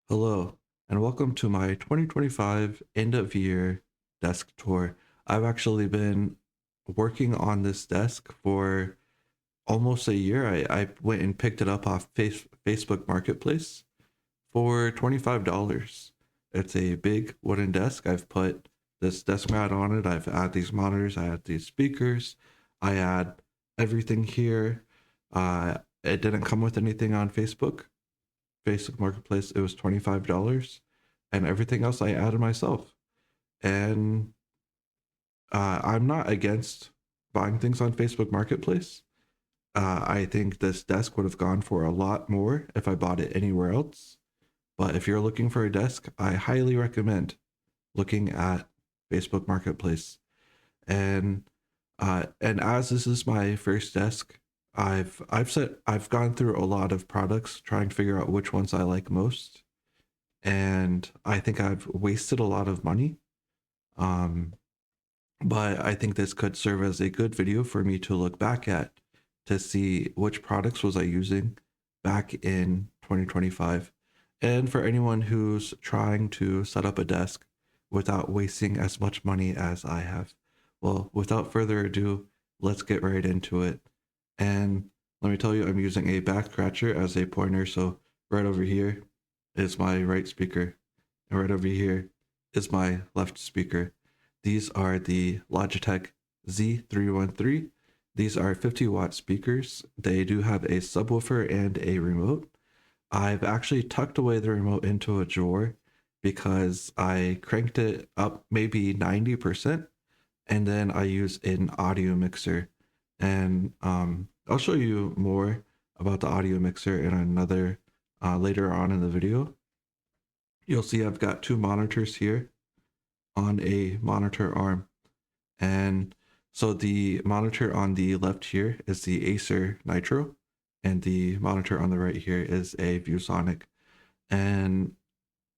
Hello, and welcome to my 2025 end of year desk tour. I've actually been working on this desk for almost a year. I went and picked it up off Facebook Marketplace for $25. It's a big wooden desk. I've put this desk mat on it. I've added these monitors, I add these speakers, I add everything here. It didn't come with anything on Facebook Marketplace. It was $25, and everything else I added myself. And I'm not against buying things on Facebook Marketplace. I think this desk would have gone for a lot more if I bought it anywhere else. But if you're looking for a desk, I highly recommend looking at Facebook Marketplace. And as this is my first desk, I've gone through a lot of products trying to figure out which ones I like most, and I think I've wasted a lot of money. Um, but I think this could serve as a good video for me to look back at to see which products was I using back in 2025. And for anyone who's trying to set up a desk without wasting as much money as I have. Well, without further ado, let's get right into it. And let me tell you, I'm using a back scratcher as a pointer. So right over here is my right speaker, and right over here is my left speaker. These are the Logitech Z313. These are 50-watt speakers. They do have a subwoofer and a remote. I've actually tucked away the remote into a drawer because I cranked it up maybe 90%, and then I use an audio mixer. And I'll show you more about the audio mixer in another later on in the video. You'll see I've got two monitors here on a monitor arm. And so the monitor on the left here is the Acer Nitro, and the monitor on the right here is a ViewSonic. And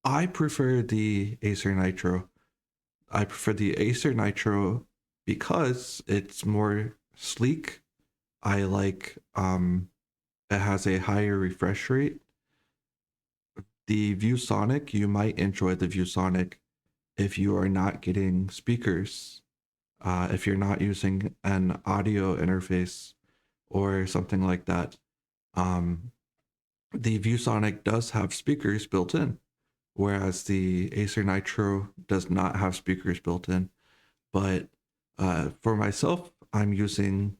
I prefer the Acer Nitro. I prefer the Acer Nitro because it's more sleek. I like it has a higher refresh rate. The ViewSonic, you might enjoy the ViewSonic if you are not getting speakers, if you're not using an audio interface or something like that. Um, the ViewSonic does have speakers built in, whereas the Acer Nitro does not have speakers built in. But for myself, I'm using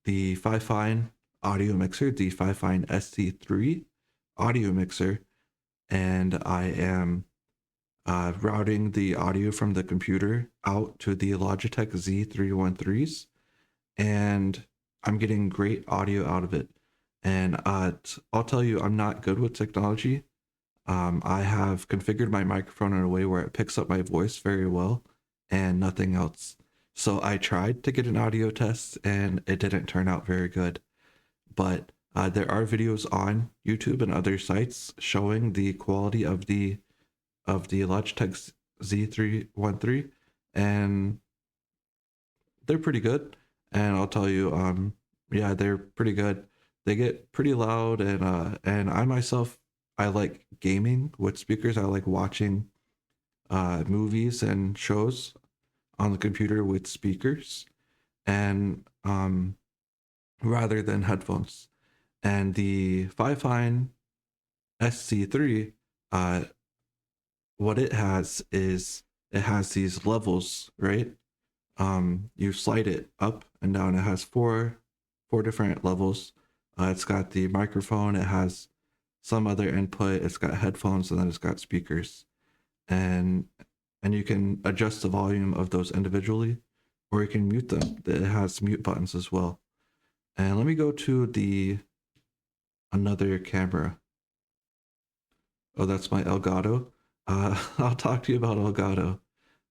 the Fifine audio mixer, the Fifine SC3 audio mixer, and I am routing the audio from the computer out to the Logitech Z313s, and I'm getting great audio out of it. And I'll tell you, I'm not good with technology. I have configured my microphone in a way where it picks up my voice very well and nothing else. So I tried to get an audio test and it didn't turn out very good. But there are videos on YouTube and other sites showing the quality of the Logitech Z313, and they're pretty good. And I'll tell you, yeah, they're pretty good. They get pretty loud, and I myself, I like gaming with speakers. I like watching movies and shows on the computer with speakers, and rather than headphones. And the Fifine SC3, uh, what it has is it has these levels, right? You slide it up and down. It has four different levels. It's got the microphone, it has some other input, it's got headphones, and then it's got speakers. And you can adjust the volume of those individually, or you can mute them. It has mute buttons as well. And let me go to the another camera. Oh, that's my Elgato. I'll talk to you about Elgato.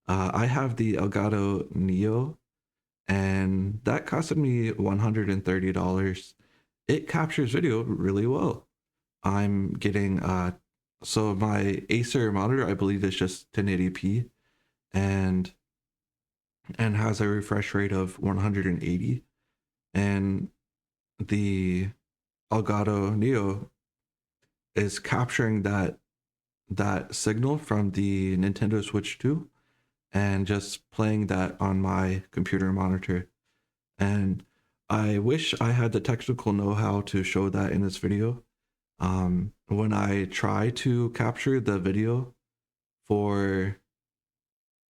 I have the Elgato Neo, and that costed me $130. It captures video really well. I'm getting so my Acer monitor, I believe, is just 1080p, and has a refresh rate of 180, and the Elgato Neo is capturing that that signal from the Nintendo Switch 2 and just playing that on my computer monitor. And I wish I had the technical know-how to show that in this video. When I try to capture the video for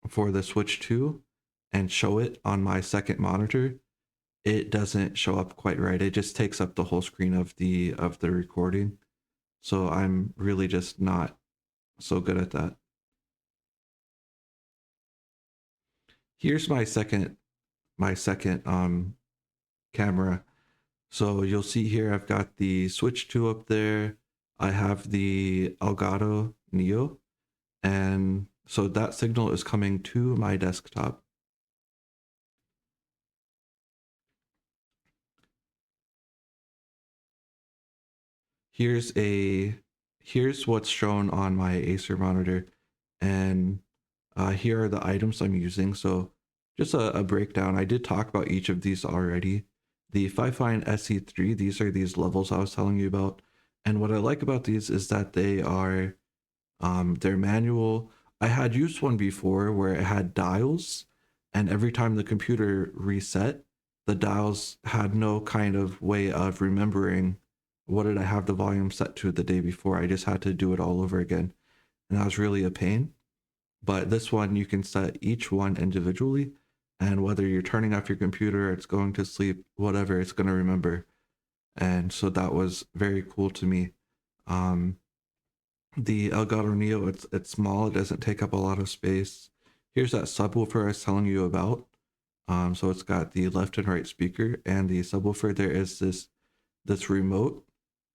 the Switch 2 and show it on my second monitor, it doesn't show up quite right. It just takes up the whole screen of the recording. So I'm really just not so good at that. Here's my second camera. So you'll see here I've got the Switch 2 up there. I have the Elgato Neo, and so that signal is coming to my desktop. Here's what's shown on my Acer monitor, and here are the items I'm using. So just a breakdown. I did talk about each of these already. The Fifine SE3, these are these levels I was telling you about. And what I like about these is that they're manual. I had used one before where it had dials, and every time the computer reset, the dials had no kind of way of remembering what did I have the volume set to the day before. I just had to do it all over again, and that was really a pain. But this one, you can set each one individually, and whether you're turning off your computer, it's going to sleep, whatever, it's going to remember. And so that was very cool to me. Um, the Elgato Neo, it's small, it doesn't take up a lot of space. Here's that subwoofer I was telling you about. So it's got the left and right speaker and the subwoofer. There is this remote.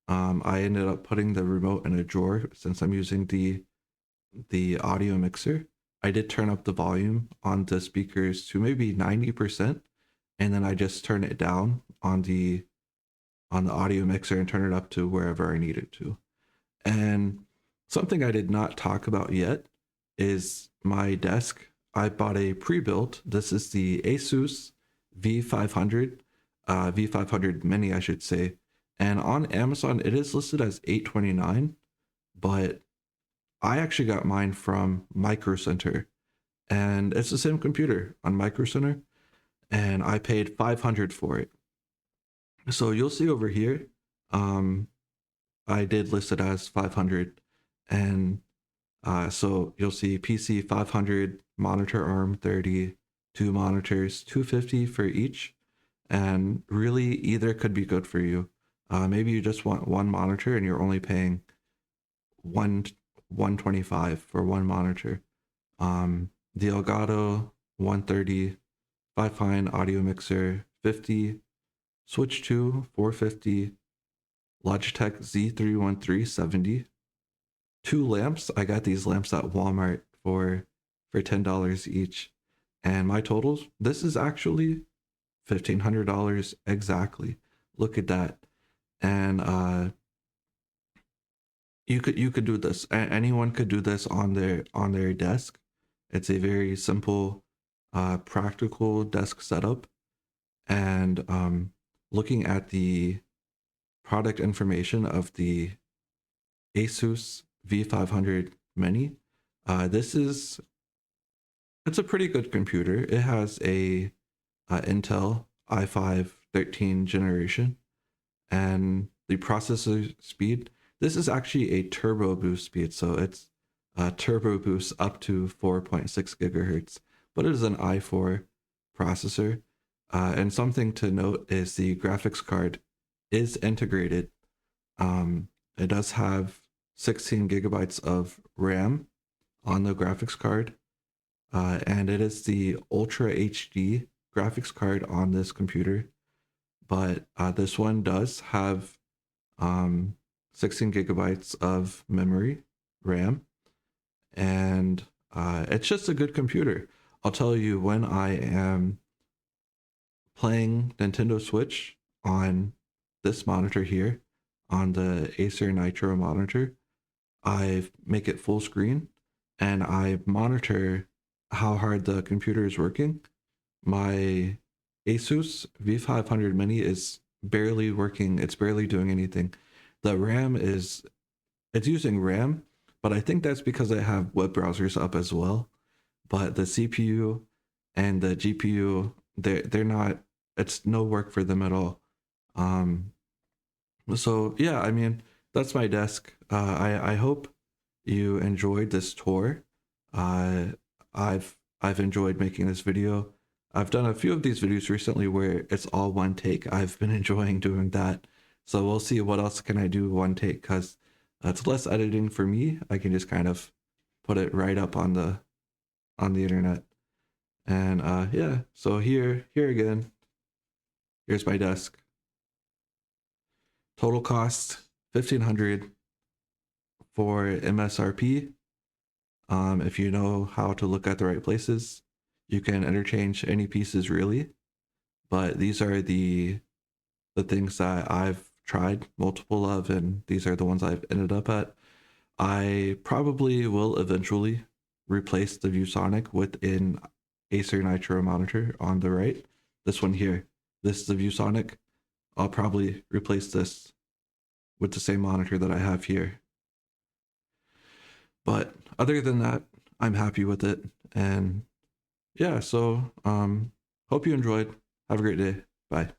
I ended up putting the remote in a drawer since I'm using the audio mixer. I did turn up the volume on the speakers to maybe 90%, and then I just turn it down on the audio mixer and turn it up to wherever I need it to. And something I did not talk about yet is my desk. I bought a pre-built. This is the Asus V500, V500 Mini, I should say. And on Amazon, it is listed as $829, but I actually got mine from Micro Center, and it's the same computer on Micro Center, and I paid 500 for it. So you'll see over here, um, I did list it as 500, and so you'll see PC 500, monitor arm 30, two monitors 250 for each, and really either could be good for you. Maybe you just want one monitor and you're only paying one 125 for one monitor. The Elgato 130, Fifine audio mixer 50, Switch 2 450, Logitech Z313 70. Two lamps. I got these lamps at Walmart for $10 each. And my totals, this is actually $1,500 exactly. Look at that. And you could do this. Anyone could do this on their desk. It's a very simple, practical desk setup. And looking at the product information of the Asus V500 Mini, it's a pretty good computer. It has a Intel i5 13 generation, and the processor speed. This is actually a turbo boost speed, so it's a turbo boost up to 4.6 gigahertz, but it is an i4 processor. And something to note is the graphics card is integrated. It does have 16 gigabytes of RAM on the graphics card, and it is the Ultra HD graphics card on this computer. But this one does have 16 gigabytes of memory RAM, and it's just a good computer. I'll tell you, when I am playing Nintendo Switch on this monitor here, on the Acer Nitro Monitor, I make it full screen and I monitor how hard the computer is working. My Asus V500 Mini is barely working. It's barely doing anything. The RAM is, it's using RAM, but I think that's because I have web browsers up as well. But the CPU and the GPU, they're not. It's no work for them at all. Um, so yeah, I mean that's my desk. I hope you enjoyed this tour. Uh, I've enjoyed making this video. I've done a few of these videos recently where it's all one take. I've been enjoying doing that. So we'll see what else can I do one take, because it's less editing for me. I can just kind of put it right up on the internet. And yeah, so here again, here's my desk. Total cost 1,500 for MSRP. If you know how to look at the right places, you can interchange any pieces really. But these are the things that I've tried multiple of, and these are the ones I've ended up at. I probably will eventually replace the ViewSonic with an Acer Nitro monitor on the right. This one here, this is the ViewSonic. I'll probably replace this with the same monitor that I have here. But other than that, I'm happy with it. And yeah, so hope you enjoyed. Have a great day. Bye.